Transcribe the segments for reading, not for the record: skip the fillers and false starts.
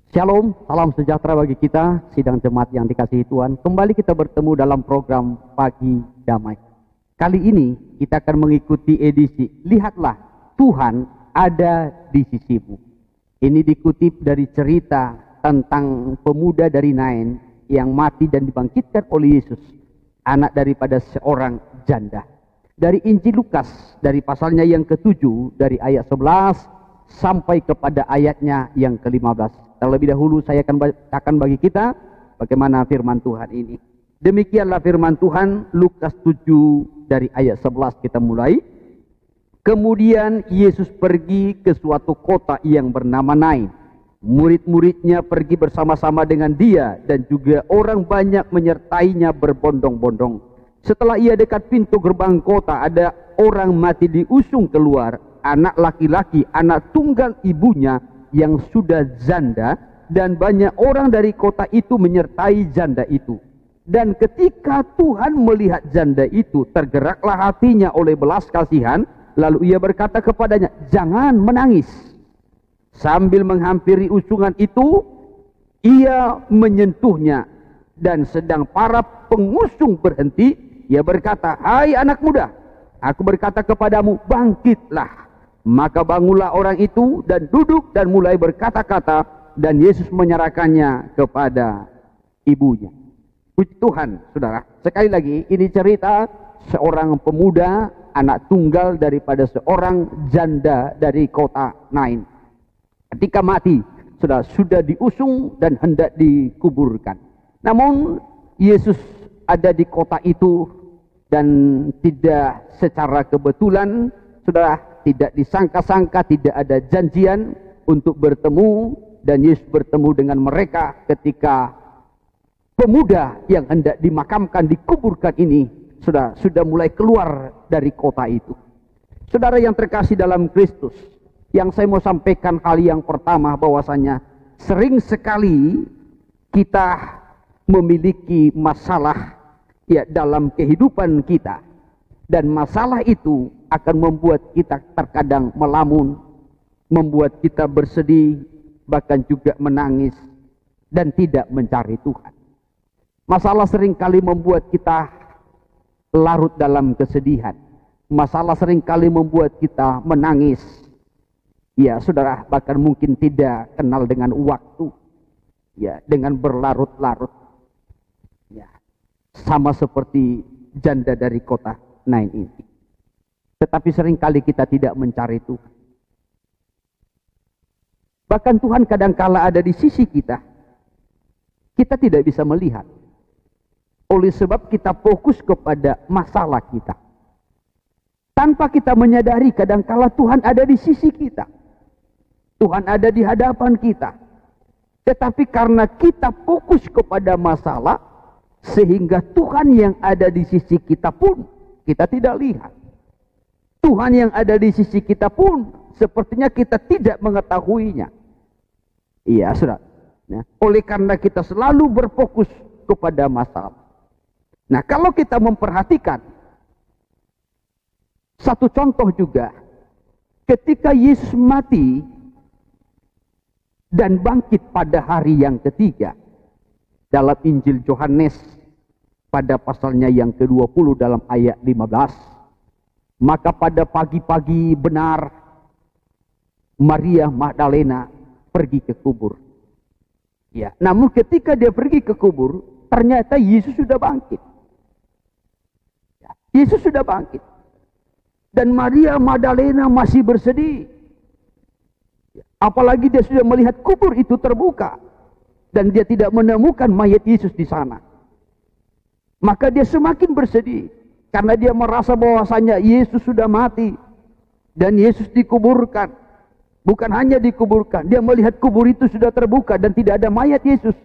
Shalom, salam sejahtera bagi kita, sidang jemaat yang dikasihi Tuhan. Kembali kita bertemu dalam program Pagi Damai. Kali ini kita akan mengikuti edisi Lihatlah, Tuhan ada di sisimu. Ini dikutip dari cerita tentang pemuda dari Nain yang mati dan dibangkitkan oleh Yesus, anak daripada seorang janda. Dari Injil Lukas, dari pasalnya yang ke-7, dari ayat 11 sampai kepada ayatnya yang ke-15. Terlebih dahulu saya akan bacakan bagi kita bagaimana firman Tuhan ini. Demikianlah firman Tuhan, Lukas 7 dari ayat 11 kita mulai. Kemudian Yesus pergi ke suatu kota yang bernama Nain. Murid-muridnya pergi bersama-sama dengan dia dan juga orang banyak menyertainya berbondong-bondong. Setelah ia dekat pintu gerbang kota, ada orang mati diusung keluar, anak laki-laki, anak tunggal ibunya yang sudah janda, dan banyak orang dari kota itu menyertai janda itu. Dan ketika Tuhan melihat janda itu, tergeraklah hatinya oleh belas kasihan, lalu ia berkata kepadanya, "Jangan menangis." Sambil menghampiri usungan itu, ia menyentuhnya, dan sedang para pengusung berhenti, ia berkata, "Hai anak muda, aku berkata kepadamu, bangkitlah." Maka bangunlah orang itu dan duduk dan mulai berkata-kata, dan Yesus menyerahkannya kepada ibunya. Puji Tuhan, saudara. Sekali lagi, ini cerita seorang pemuda, anak tunggal daripada seorang janda dari kota Nain. Ketika mati, sudah diusung dan hendak dikuburkan. Namun, Yesus ada di kota itu dan tidak secara kebetulan, saudara, tidak disangka-sangka, tidak ada janjian untuk bertemu, dan Yesus bertemu dengan mereka ketika pemuda yang hendak dimakamkan, dikuburkan ini sudah mulai keluar dari kota itu. Saudara yang terkasih dalam Kristus, yang saya mau sampaikan hal yang pertama bahwasanya sering sekali kita memiliki masalah ya dalam kehidupan kita, dan masalah itu akan membuat kita terkadang melamun, membuat kita bersedih, bahkan juga menangis, dan tidak mencari Tuhan. Masalah seringkali membuat kita larut dalam kesedihan. Masalah seringkali membuat kita menangis. Ya, saudara, bahkan mungkin tidak kenal dengan waktu. Ya, dengan berlarut-larut. Ya, sama seperti janda dari kota Nain ini. Tetapi seringkali kita tidak mencari Tuhan. Bahkan Tuhan kadangkala ada di sisi kita. Kita tidak bisa melihat. Oleh sebab kita fokus kepada masalah kita. Tanpa kita menyadari kadangkala Tuhan ada di sisi kita. Tuhan ada di hadapan kita. Tetapi karena kita fokus kepada masalah, sehingga Tuhan yang ada di sisi kita pun kita tidak lihat. Tuhan yang ada di sisi kita pun sepertinya kita tidak mengetahuinya. Iya, saudara. Ya. Oleh karena kita selalu berfokus kepada masalah. Nah, kalau kita memperhatikan satu contoh juga, ketika Yesus mati dan bangkit pada hari yang ketiga, dalam Injil Yohanes pada pasalnya yang ke-20 dalam ayat 15, maka pada pagi-pagi benar Maria Magdalena pergi ke kubur. Ya, namun ketika dia pergi ke kubur, ternyata Yesus sudah bangkit. Ya, Yesus sudah bangkit. Dan Maria Magdalena masih bersedih. Ya, apalagi dia sudah melihat kubur itu terbuka dan dia tidak menemukan mayat Yesus di sana. Maka dia semakin bersedih. Karena dia merasa bahwasanya Yesus sudah mati dan Yesus dikuburkan. Bukan hanya dikuburkan, dia melihat kubur itu sudah terbuka dan tidak ada mayat Yesus.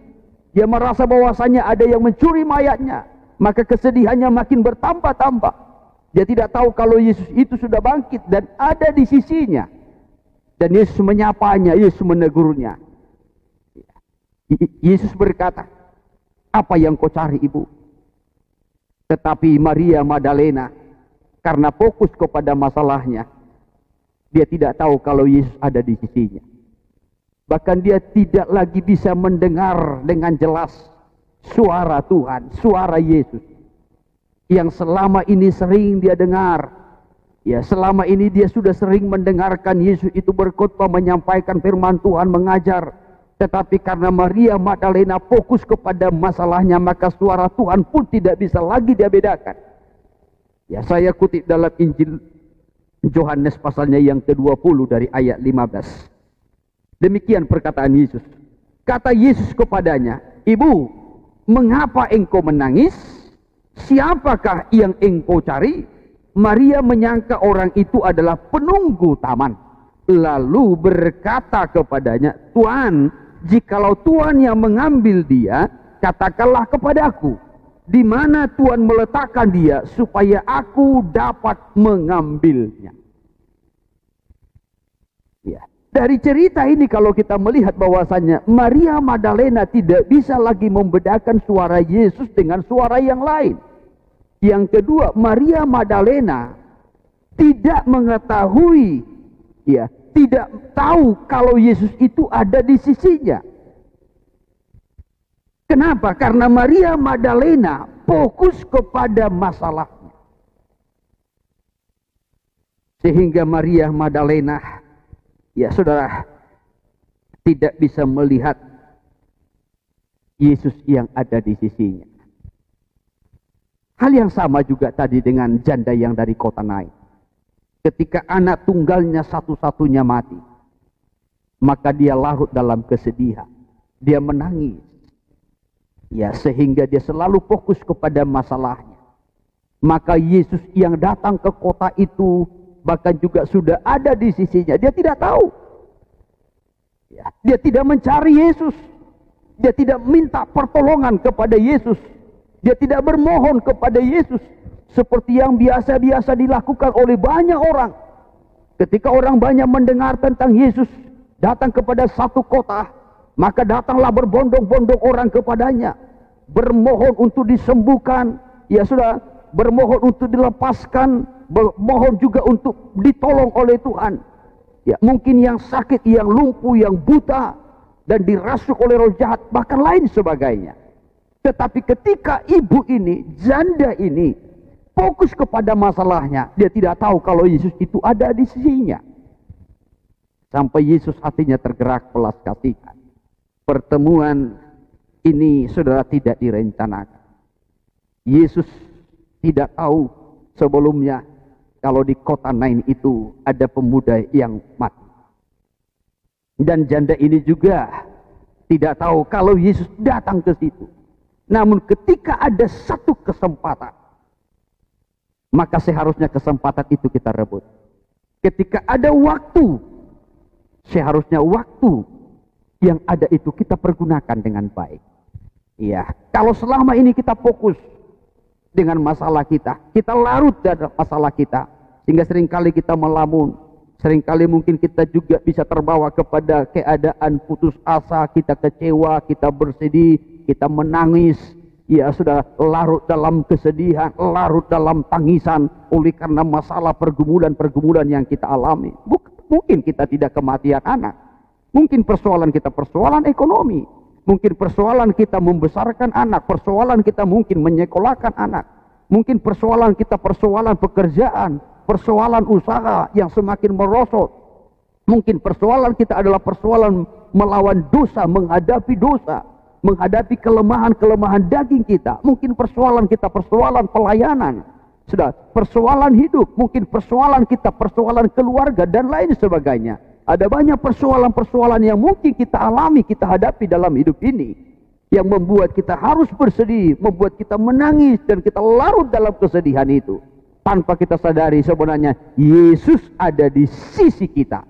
Dia merasa bahwasanya ada yang mencuri mayatnya. Maka kesedihannya makin bertambah-tambah. Dia tidak tahu kalau Yesus itu sudah bangkit dan ada di sisinya. Dan Yesus menyapanya, Yesus menegurnya. Yesus berkata, "Apa yang kau cari, ibu?" Tetapi Maria Magdalena, karena fokus kepada masalahnya, dia tidak tahu kalau Yesus ada di sisinya. Bahkan dia tidak lagi bisa mendengar dengan jelas suara Tuhan, suara Yesus. Yang selama ini sering dia dengar. Ya, selama ini dia sudah sering mendengarkan Yesus itu berkhotbah, menyampaikan firman Tuhan, mengajar. Tetapi karena Maria Magdalena fokus kepada masalahnya, maka suara Tuhan pun tidak bisa lagi dia bedakan. Ya, saya kutip dalam Injil Yohanes pasalnya yang ke-20 dari ayat 15. Demikian perkataan Yesus. Kata Yesus kepadanya, "Ibu, mengapa engkau menangis? Siapakah yang engkau cari?" Maria menyangka orang itu adalah penunggu taman. Lalu berkata kepadanya, "Tuan, jikalau Tuan yang mengambil dia, katakanlah kepadaku, di mana Tuan meletakkan dia, supaya aku dapat mengambilnya." Ya. Dari cerita ini kalau kita melihat bahwasanya Maria Magdalena tidak bisa lagi membedakan suara Yesus dengan suara yang lain. Yang kedua, Maria Magdalena tidak mengetahui, ya, tidak tahu kalau Yesus itu ada di sisinya. Kenapa? Karena Maria Magdalena fokus kepada masalahnya. Sehingga Maria Magdalena, ya saudara, tidak bisa melihat Yesus yang ada di sisinya. Hal yang sama juga tadi dengan janda yang dari kota Nain. Ketika anak tunggalnya satu-satunya mati, maka dia larut dalam kesedihan. Dia menangis. Ya, sehingga dia selalu fokus kepada masalahnya. Maka Yesus yang datang ke kota itu bahkan juga sudah ada di sisinya. Dia tidak tahu. Ya, dia tidak mencari Yesus. Dia tidak minta pertolongan kepada Yesus. Dia tidak bermohon kepada Yesus seperti yang biasa-biasa dilakukan oleh banyak orang. Ketika orang banyak mendengar tentang Yesus datang kepada satu kota, maka datanglah berbondong-bondong orang kepadanya, bermohon untuk disembuhkan, ya sudah, bermohon untuk dilepaskan, bermohon juga untuk ditolong oleh Tuhan. Ya, mungkin yang sakit, yang lumpuh, yang buta, dan dirasuk oleh roh jahat, bahkan lain sebagainya. Tetapi ketika ibu ini, janda ini, fokus kepada masalahnya, dia tidak tahu kalau Yesus itu ada di sisinya. Sampai Yesus hatinya tergerak belas kasihan. Pertemuan ini saudara tidak direncanakan. Yesus tidak tahu sebelumnya kalau di kota Nain itu ada pemuda yang mati. Dan janda ini juga tidak tahu kalau Yesus datang ke situ. Namun ketika ada satu kesempatan, maka seharusnya kesempatan itu kita rebut. Ketika ada waktu, seharusnya waktu yang ada itu kita pergunakan dengan baik. Iya, kalau selama ini kita fokus dengan masalah kita larut dalam masalah kita, sehingga seringkali kita melamun, seringkali mungkin kita juga bisa terbawa kepada keadaan putus asa, kita kecewa, kita bersedih, kita menangis, ya sudah, larut dalam kesedihan, larut dalam tangisan oleh karena masalah pergumulan-pergumulan yang kita alami. Mungkin kita tidak kematian anak, mungkin persoalan kita persoalan ekonomi, mungkin persoalan kita membesarkan anak, persoalan kita mungkin menyekolahkan anak, mungkin persoalan kita persoalan pekerjaan, persoalan usaha yang semakin merosot, mungkin persoalan kita adalah persoalan melawan dosa, menghadapi dosa, menghadapi kelemahan-kelemahan daging kita. Mungkin persoalan kita persoalan pelayanan, sudah, persoalan hidup, mungkin persoalan kita persoalan keluarga dan lain sebagainya. Ada banyak persoalan-persoalan yang mungkin kita alami, kita hadapi dalam hidup ini, yang membuat kita harus bersedih, membuat kita menangis, dan kita larut dalam kesedihan itu tanpa kita sadari sebenarnya Yesus ada di sisi kita.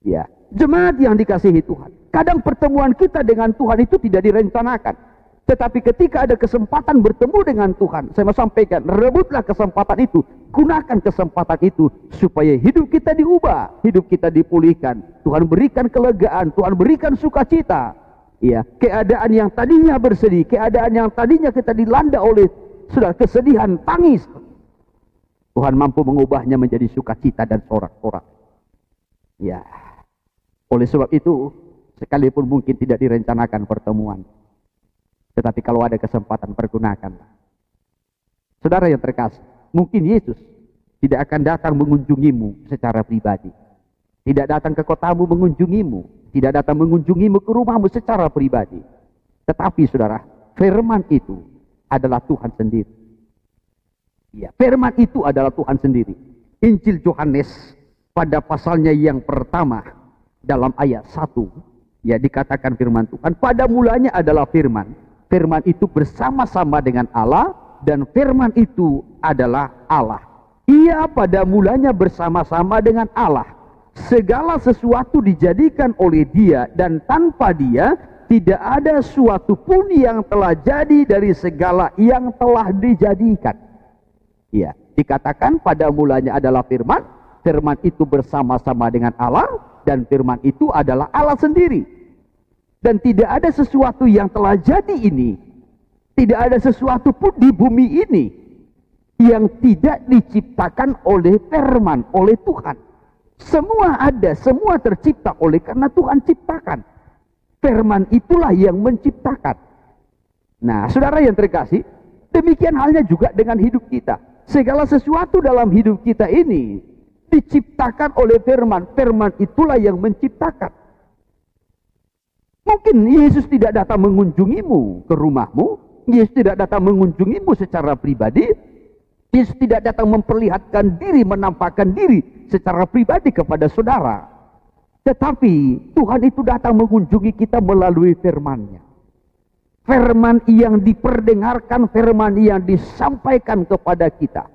Ya, jemaat yang dikasihi Tuhan, kadang pertemuan kita dengan Tuhan itu tidak direncanakan. Tetapi ketika ada kesempatan bertemu dengan Tuhan, saya mau sampaikan, rebutlah kesempatan itu, gunakan kesempatan itu, supaya hidup kita diubah, hidup kita dipulihkan. Tuhan berikan kelegaan, Tuhan berikan sukacita. Ya, keadaan yang tadinya bersedih, keadaan yang tadinya kita dilanda oleh sudah kesedihan, tangis, Tuhan mampu mengubahnya menjadi sukacita dan sorak-sorak. Ya. Oleh sebab itu, sekalipun mungkin tidak direncanakan pertemuan, tetapi kalau ada kesempatan, pergunakanlah. Saudara yang terkasih, mungkin Yesus tidak akan datang mengunjungimu secara pribadi. Tidak datang ke kotamu mengunjungimu. Tidak datang mengunjungimu ke rumahmu secara pribadi. Tetapi saudara, firman itu adalah Tuhan sendiri. Ya, firman itu adalah Tuhan sendiri. Injil Yohanes pada pasalnya yang pertama dalam ayat 1, ya dikatakan firman Tuhan, pada mulanya adalah firman. Firman itu bersama-sama dengan Allah, dan firman itu adalah Allah. Ia pada mulanya bersama-sama dengan Allah. Segala sesuatu dijadikan oleh Dia, dan tanpa Dia tidak ada suatu pun yang telah jadi dari segala yang telah dijadikan. Ya, dikatakan pada mulanya adalah firman. Firman itu bersama-sama dengan Allah, dan firman itu adalah Allah sendiri. Dan tidak ada sesuatu yang telah jadi ini, tidak ada sesuatu pun di bumi ini yang tidak diciptakan oleh firman, oleh Tuhan. Semua ada, semua tercipta oleh karena Tuhan ciptakan. Firman itulah yang menciptakan. Nah, saudara yang terkasih, demikian halnya juga dengan hidup kita. Segala sesuatu dalam hidup kita ini diciptakan oleh firman. Firman itulah yang menciptakan. Mungkin Yesus tidak datang mengunjungimu ke rumahmu. Yesus tidak datang mengunjungimu secara pribadi. Yesus tidak datang memperlihatkan diri, menampakkan diri secara pribadi kepada saudara. Tetapi Tuhan itu datang mengunjungi kita melalui firman-Nya. Firman yang diperdengarkan, firman yang disampaikan kepada kita.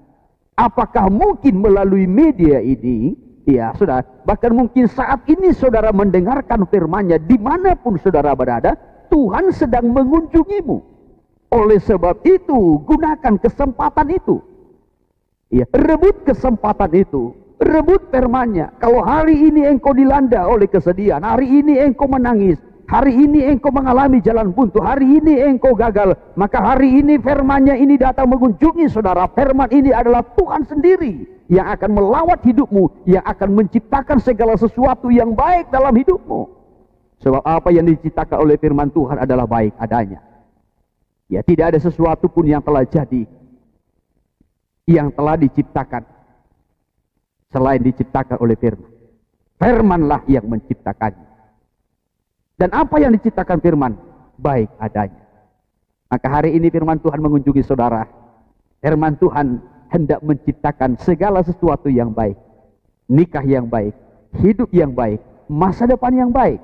Apakah mungkin melalui media ini? Ya, saudara, bahkan mungkin saat ini saudara mendengarkan firman-Nya, dimanapun saudara berada, Tuhan sedang mengunjungimu. Oleh sebab itu, gunakan kesempatan itu. Ya, rebut kesempatan itu, rebut firman-Nya. Kalau hari ini engkau dilanda oleh kesedihan, hari ini engkau menangis, hari ini engkau mengalami jalan buntu, hari ini engkau gagal, maka hari ini firman-Nya ini datang mengunjungi saudara. Firman ini adalah Tuhan sendiri yang akan melawat hidupmu, yang akan menciptakan segala sesuatu yang baik dalam hidupmu. Sebab apa yang diciptakan oleh firman Tuhan adalah baik adanya. Ya, tidak ada sesuatu pun yang telah jadi, yang telah diciptakan selain diciptakan oleh firman. Firmanlah yang menciptakannya. Dan apa yang diciptakan firman? Baik adanya. Maka hari ini firman Tuhan mengunjungi saudara. Firman Tuhan hendak menciptakan segala sesuatu yang baik. Nikah yang baik, hidup yang baik, masa depan yang baik,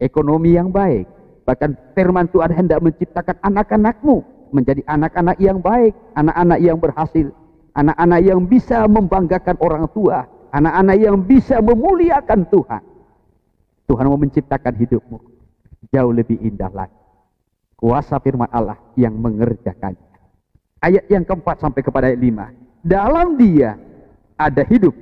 ekonomi yang baik. Bahkan firman Tuhan hendak menciptakan anak-anakmu menjadi anak-anak yang baik, anak-anak yang berhasil, anak-anak yang bisa membanggakan orang tua, anak-anak yang bisa memuliakan Tuhan. Tuhan mau menciptakan hidupmu jauh lebih indah lagi. Kuasa firman Allah yang mengerjakannya. Ayat yang keempat sampai kepada ayat 5. Dalam Dia ada hidup,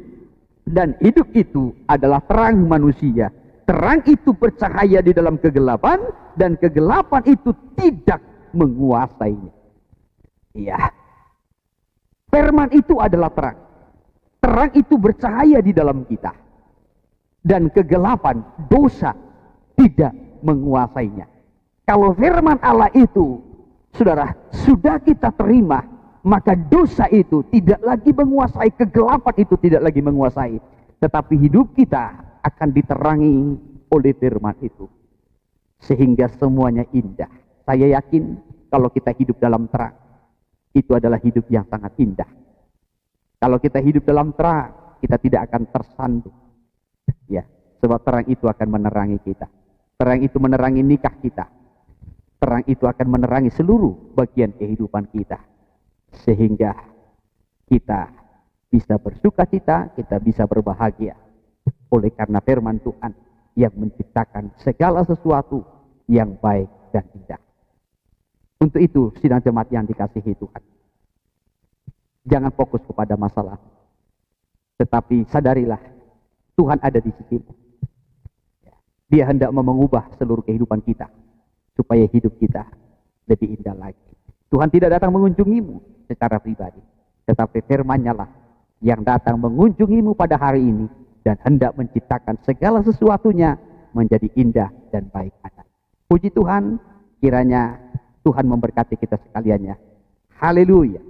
dan hidup itu adalah terang manusia. Terang itu bercahaya di dalam kegelapan, dan kegelapan itu tidak menguasainya. Iya. Firman itu adalah terang. Terang itu bercahaya di dalam kita. Dan kegelapan, dosa, tidak menguasainya. Kalau firman Allah itu, saudara, sudah kita terima, maka dosa itu tidak lagi menguasai, kegelapan itu tidak lagi menguasai. Tetapi hidup kita akan diterangi oleh firman itu. Sehingga semuanya indah. Saya yakin kalau kita hidup dalam terang, itu adalah hidup yang sangat indah. Kalau kita hidup dalam terang, kita tidak akan tersandung. Ya, sebab terang itu akan menerangi kita. Terang itu menerangi nikah kita. Terang itu akan menerangi seluruh bagian kehidupan kita. Sehingga kita bisa bersuka cita, kita bisa berbahagia. Oleh karena firman Tuhan yang menciptakan segala sesuatu yang baik dan indah. Untuk itu, sidang jemaat yang dikasihi Tuhan, jangan fokus kepada masalah, tetapi sadarilah Tuhan ada di sisimu. Dia hendak mengubah seluruh kehidupan kita supaya hidup kita lebih indah lagi. Tuhan tidak datang mengunjungimu secara pribadi, tetapi firman-Nya lah yang datang mengunjungimu pada hari ini dan hendak menciptakan segala sesuatunya menjadi indah dan baik adanya. Puji Tuhan, kiranya Tuhan memberkati kita sekalian ya. Haleluya.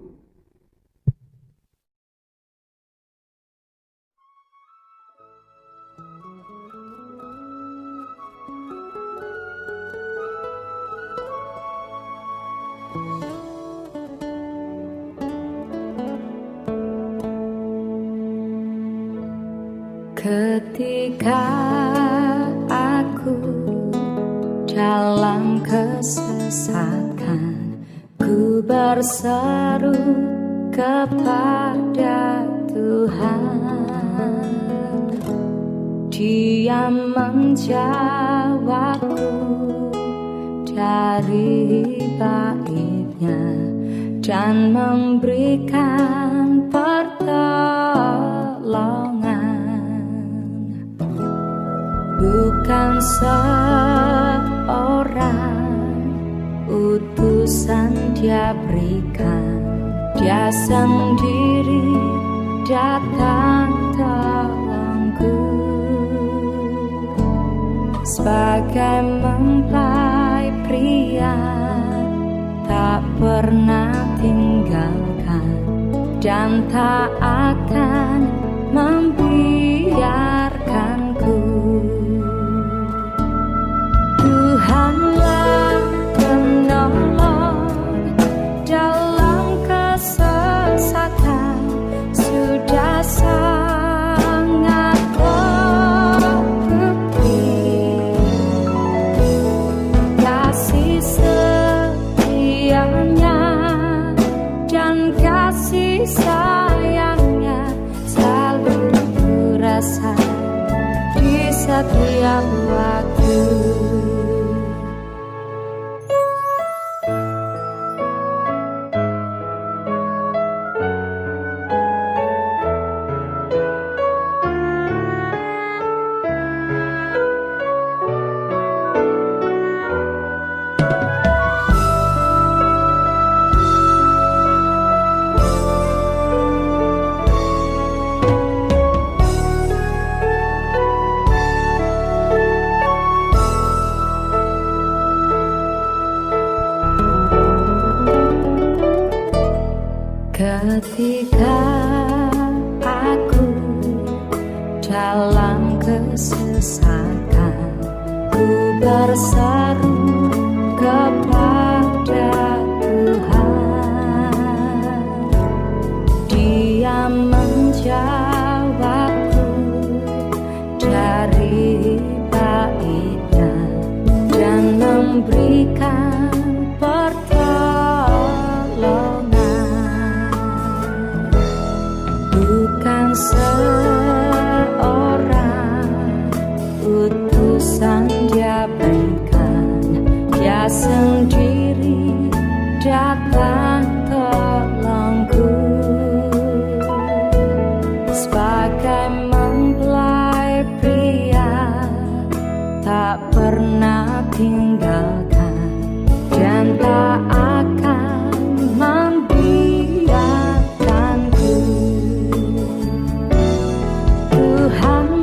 Ketika aku dalam kesesatan, ku berseru kepada Tuhan. Dia menjawabku dari baitnya dan memberikan pertolongan. Bukan seorang utusan dia berikan, dia sendiri datang tolongku. Sebagai mempelai pria tak pernah tinggalkan dan tak akan membiarkanku. Tuhanlah penolong dalam kesesatan, sudah sangat terbukti kasih setianya dan kasih sayangnya selalu terasa di setiap waktu. Ketika aku dalam kesesatan, ku berseru kepada Tuhan. Dia menjawabku dari baitnya dan memberikan pertolongan. Bukan seorang utusan dia berikan, dia sendiri datang tolongku. Sebagai mempelai pria tak pernah tinggalkan dan tak akan membiarkanku. Tuhan